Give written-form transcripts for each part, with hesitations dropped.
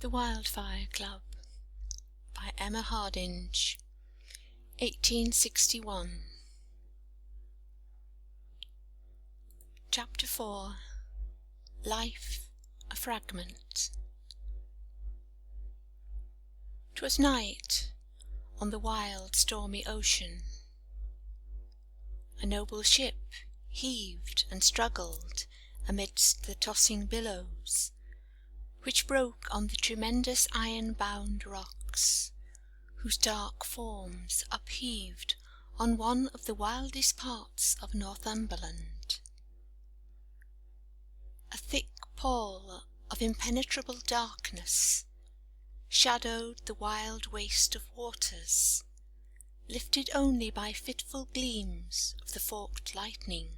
The Wildfire Club by Emma Hardinge, 1861. Chapter 4. Life, a Fragment. 'Twas night on the wild stormy ocean. A noble ship heaved and struggled amidst the tossing billows, which broke on the tremendous iron-bound rocks, whose dark forms upheaved on one of the wildest parts of Northumberland. A thick pall of impenetrable darkness shadowed the wild waste of waters, lifted only by fitful gleams of the forked lightning.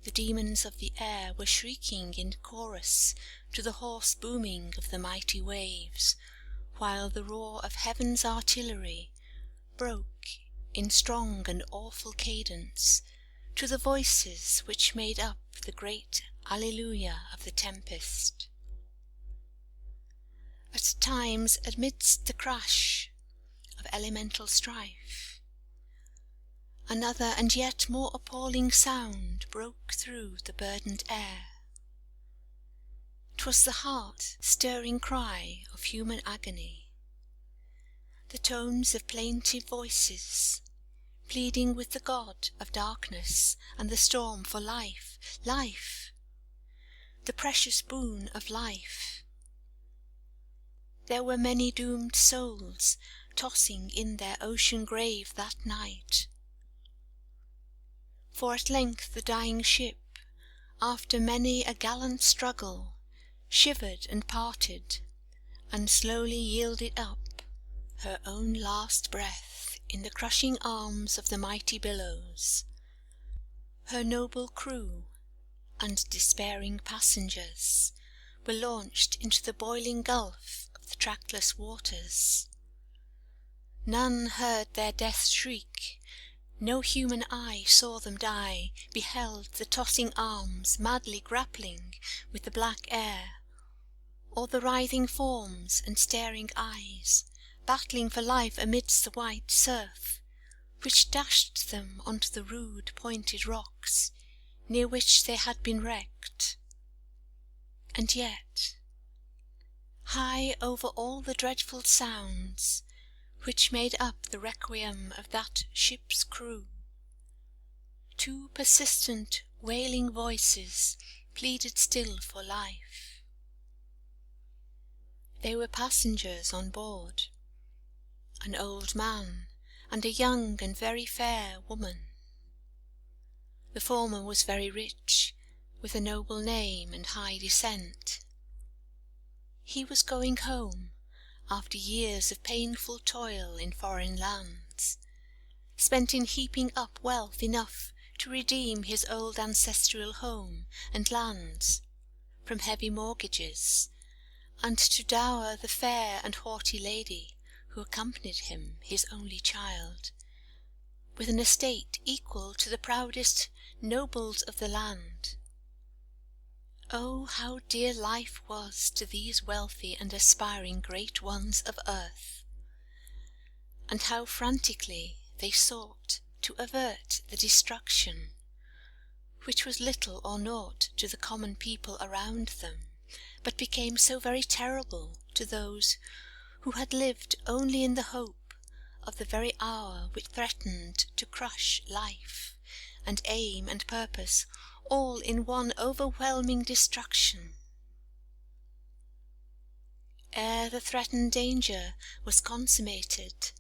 The demons of the air were shrieking in chorus to the hoarse booming of the mighty waves, while the roar of heaven's artillery broke in strong and awful cadence to the voices which made up the great Alleluia of the tempest. At times, amidst the crash of elemental strife, another and yet more appalling sound broke through the burdened air. 'Twas the heart-stirring cry of human agony, the tones of plaintive voices, pleading with the God of darkness and the storm for life, life, the precious boon of life. There were many doomed souls tossing in their ocean grave that night. For at length the dying ship, after many a gallant struggle, shivered and parted, and slowly yielded up her own last breath in the crushing arms of the mighty billows. Her noble crew and despairing passengers were launched into the boiling gulf of the trackless waters. None heard their death shriek, no human eye saw them die, beheld the tossing arms madly grappling with the black air, or the writhing forms and staring eyes battling for life amidst the white surf, which dashed them onto the rude pointed rocks near which they had been wrecked. And yet, high over all the dreadful sounds which made up the requiem of that ship's crew, two persistent wailing voices pleaded still for life. They were passengers on board, an old man and a young and very fair woman. The former was very rich, with a noble name and high descent. He was going home after years of painful toil in foreign lands, spent in heaping up wealth enough to redeem his old ancestral home and lands from heavy mortgages, and to dower the fair and haughty lady who accompanied him, his only child, with an estate equal to the proudest nobles of the land. Oh, how dear life was to these wealthy and aspiring great ones of earth, and how frantically they sought to avert the destruction, which was little or naught to the common people around them, but became so very terrible to those who had lived only in the hope of the very hour which threatened to crush life and aim and purpose all in one overwhelming destruction. Ere the threatened danger was consummated,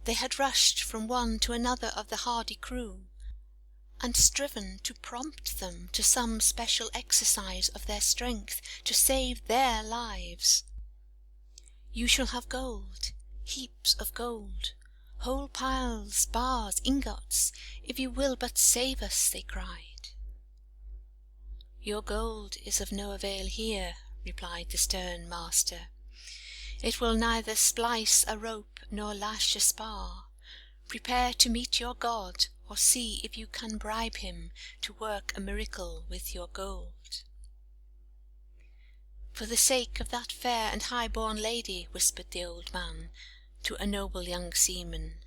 they had rushed from one to another of the hardy crew, and striven to prompt them to some special exercise of their strength to save their lives. "You shall have gold, heaps of gold, whole piles, bars, ingots, if you will but save us," they cried. "Your gold is of no avail here," replied the stern master. "It will neither splice a rope nor lash a spar. Prepare to meet your God, or see if you can bribe him to work a miracle with your gold." For the sake of that fair and high-born lady, whispered the old man to a noble young seaman.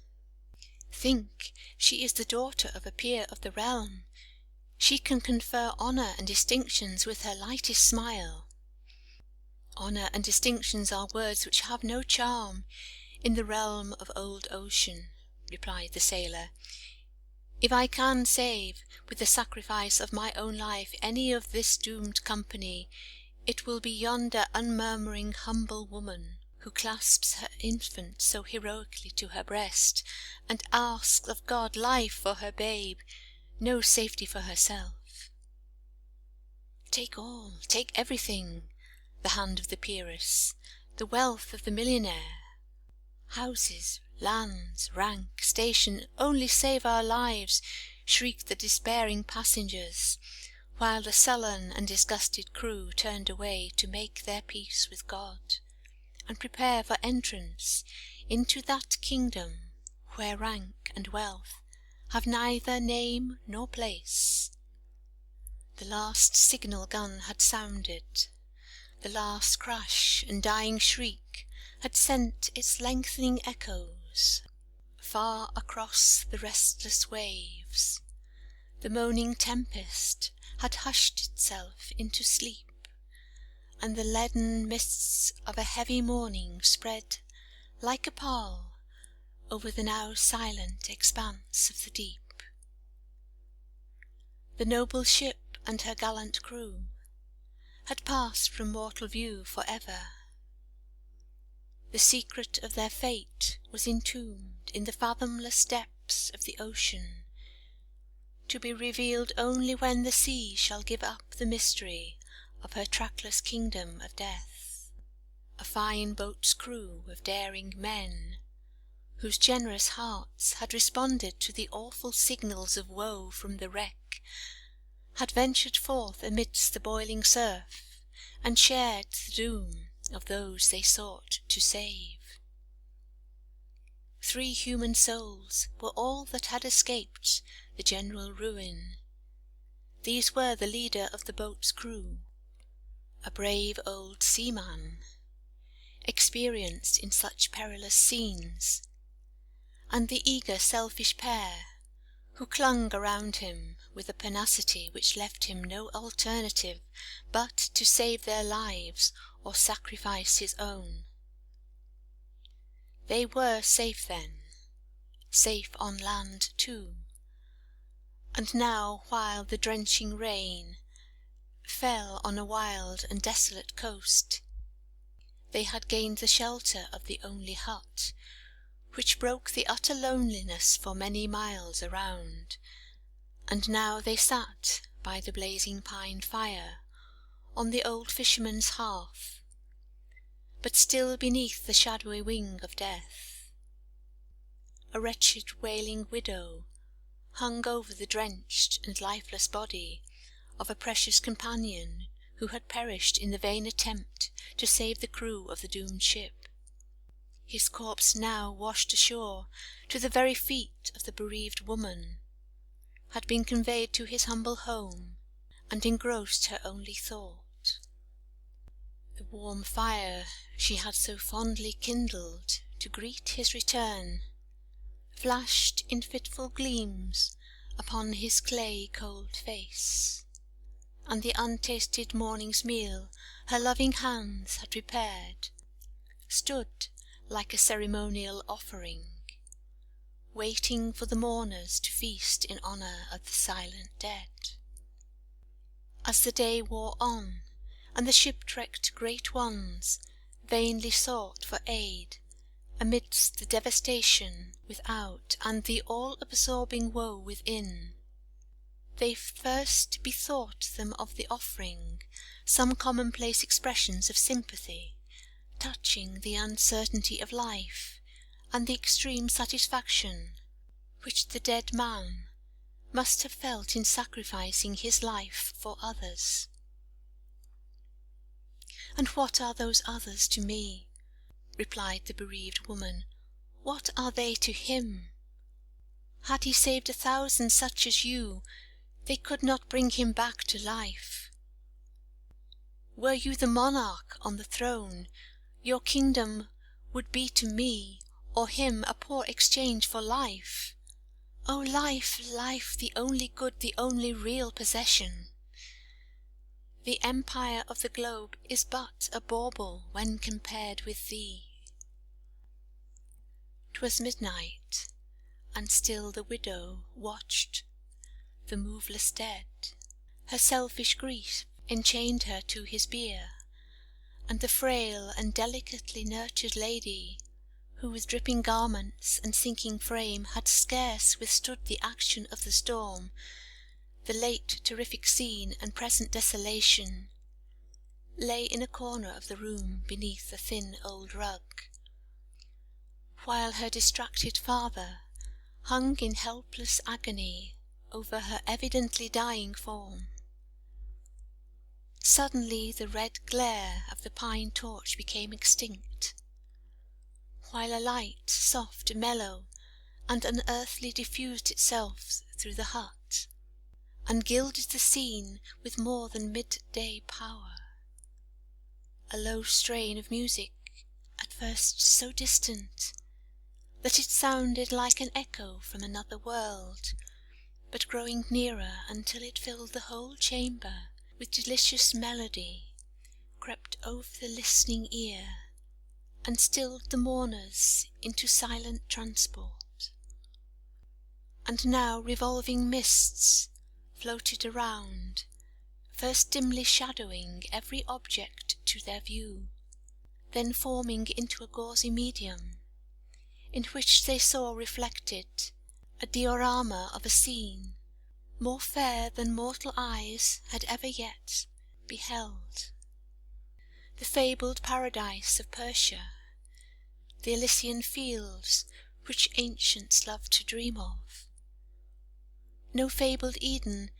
Think, she is the daughter of a peer of the realm. She can confer honour and distinctions with her lightest smile. Honour and distinctions are words which have no charm in the realm of old ocean, replied the sailor. If I can save, with the sacrifice of my own life, any of this doomed company, it will be yonder unmurmuring, humble woman, who clasps her infant so heroically to her breast, and asks of God life for her babe, no safety for herself. Take all, take everything, the hand of the peeress, the wealth of the millionaire, houses, lands, rank, station, only save our lives, shrieked the despairing passengers, while the sullen and disgusted crew turned away to make their peace with God, and prepare for entrance into that kingdom where rank and wealth have neither name nor place. The last signal gun had sounded. The last crash and dying shriek had sent its lengthening echoes far across the restless waves. The moaning tempest had hushed itself into sleep, and the leaden mists of a heavy morning spread like a pall over the now silent expanse of the deep. The noble ship and her gallant crew had passed from mortal view for ever. The secret of their fate was entombed in the fathomless depths of the ocean, to be revealed only when the sea shall give up the mystery of her trackless kingdom of death. A fine boat's crew of daring men, whose generous hearts had responded to the awful signals of woe from the wreck, had ventured forth amidst the boiling surf, and shared the doom of those they sought to save. 3 human souls were all that had escaped the general ruin. These were the leader of the boat's crew, a brave old seaman, experienced in such perilous scenes, and the eager selfish pair, who clung around him with a pertinacity which left him no alternative but to save their lives or sacrifice his own. They were safe then, safe on land too, and now, while the drenching rain fell on a wild and desolate coast, they had gained the shelter of the only hut, which broke the utter loneliness for many miles around, and now they sat by the blazing pine fire on the old fisherman's hearth, but still beneath the shadowy wing of death. A wretched wailing widow hung over the drenched and lifeless body of a precious companion who had perished in the vain attempt to save the crew of the doomed ship. His corpse now washed ashore to the very feet of the bereaved woman, had been conveyed to his humble home, and engrossed her only thought. The warm fire she had so fondly kindled to greet his return flashed in fitful gleams upon his clay-cold face, and the untasted morning's meal her loving hands had prepared stood like a ceremonial offering, waiting for the mourners to feast in honour of the silent dead. As the day wore on, and the shipwrecked great ones vainly sought for aid amidst the devastation without and the all-absorbing woe within, they first bethought them of the offering some commonplace expressions of sympathy touching the uncertainty of life and the extreme satisfaction which the dead man must have felt in sacrificing his life for others. "And what are those others to me?" replied the bereaved woman. "What are they to him? Had he saved 1,000 such as you, they could not bring him back to life. were you the monarch on the throne, your kingdom would be to me or him a poor exchange for life. O life, life, the only good, the only real possession! The empire of the globe is but a bauble when compared with thee. 'Twas midnight, and still the widow watched the moveless dead. Her selfish grief enchained her to his bier, and the frail and delicately nurtured lady, who with dripping garments and sinking frame had scarce withstood the action of the storm, the late terrific scene and present desolation, lay in a corner of the room beneath a thin old rug, while her distracted father hung in helpless agony over her evidently dying form. Suddenly the red glare of the pine torch became extinct, while a light, soft, mellow, and unearthly diffused itself through the hut, and gilded the scene with more than mid-day power. A low strain of music, at first so distant that it sounded like an echo from another world, but growing nearer until it filled the whole chamber with delicious melody, crept over the listening ear, and stilled the mourners into silent transport. And now revolving mists floated around, first dimly shadowing every object to their view, then forming into a gauzy medium, in which they saw reflected a diorama of a scene more fair than mortal eyes had ever yet beheld. The fabled paradise of Persia, the Elysian fields which ancients loved to dream of. No fabled Eden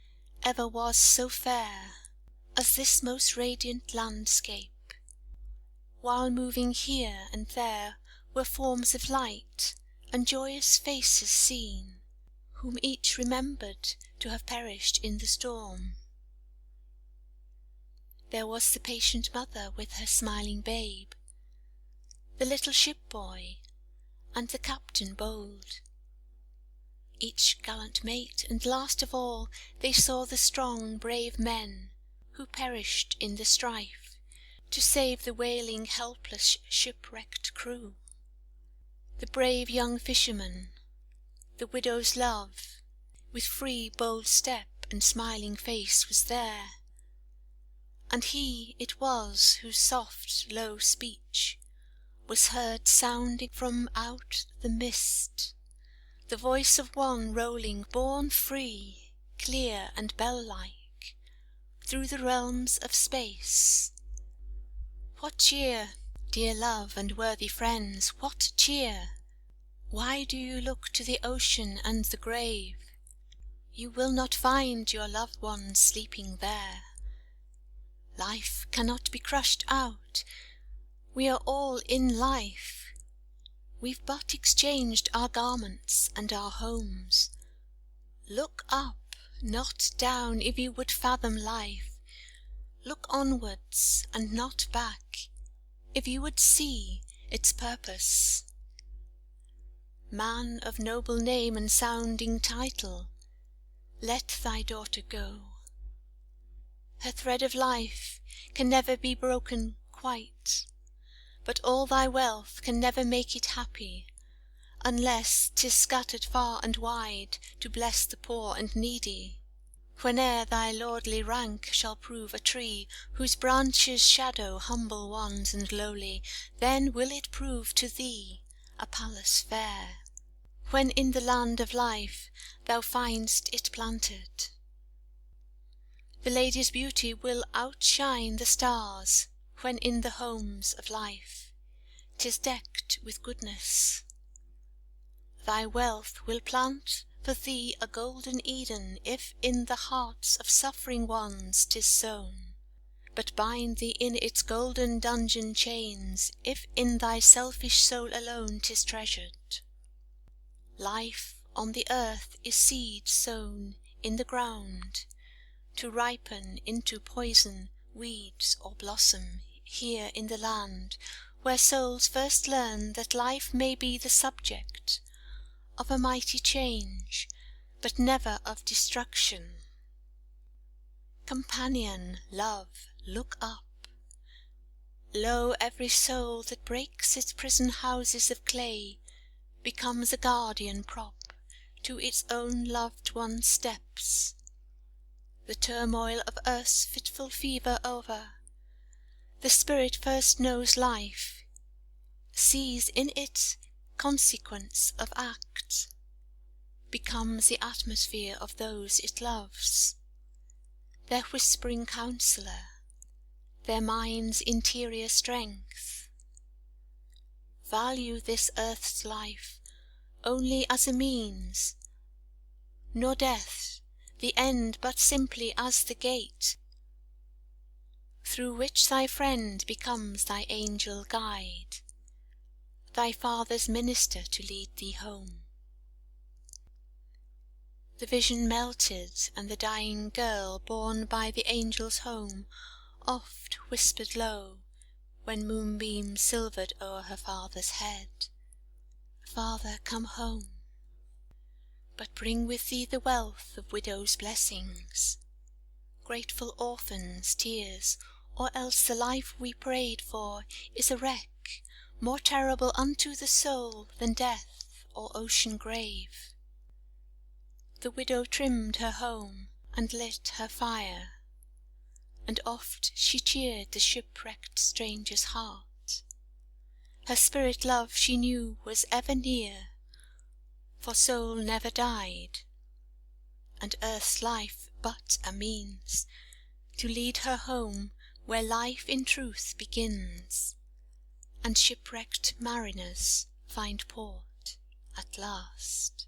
ever was so fair as this most radiant landscape, while moving here and there were forms of light and joyous faces seen, whom each remembered to have perished in the storm. There was the patient mother with her smiling babe, the little ship boy, and the captain bold, each gallant mate, and last of all they saw the strong brave men who perished in the strife to save the wailing helpless shipwrecked crew. The brave young fisherman, the widow's love, with free bold step and smiling face was there, and he it was whose soft low speech was heard sounding from out the mist, the voice of one rolling borne free, clear and bell-like, through the realms of space. What cheer, dear love and worthy friends, what cheer? Why do you look to the ocean and the grave? You will not find your loved ones sleeping there. Life cannot be crushed out. We are all in life. We've but exchanged our garments and our homes. Look up, not down, if you would fathom life. Look onwards and not back, if you would see its purpose. Man of noble name and sounding title, let thy daughter go. Her thread of life can never be broken quite, but all thy wealth can never make it happy, unless 'tis scattered far and wide to bless the poor and needy. Whene'er thy lordly rank shall prove a tree whose branches shadow humble ones and lowly, then will it prove to thee a palace fair, when in the land of life thou find'st it planted. The lady's beauty will outshine the stars, when in the homes of life 'tis decked with goodness. Thy wealth will plant for thee a golden Eden, if in the hearts of suffering ones 'tis sown, but bind thee in its golden dungeon chains, if in thy selfish soul alone 'tis treasured. Life on the earth is seed sown in the ground, to ripen into poison weeds or blossom here in the land where souls first learn that life may be the subject of a mighty change, but never of destruction. Companion, love, look up. Lo, every soul that breaks its prison houses of clay becomes a guardian prop to its own loved one's steps. The turmoil of earth's fitful fever over, the spirit first knows life, sees in it consequence of act, becomes the atmosphere of those it loves, their whispering counsellor, their mind's interior strength. Value this earth's life only as a means, nor death the end, but simply as the gate through which thy friend becomes thy angel guide, thy Father's minister to lead thee home. The vision melted, and the dying girl, borne by the angels home, oft whispered low, when moonbeams silvered o'er her father's head, "Father, come home, but bring with thee the wealth of widows' blessings, grateful orphans' tears, or else the life we prayed for is a wreck more terrible unto the soul than death or ocean grave." The widow trimmed her home and lit her fire, and oft she cheered the shipwrecked stranger's heart. Her spirit love she knew was ever near, for soul never died, and earth's life but a means to lead her home where life in truth begins, and shipwrecked mariners find port at last.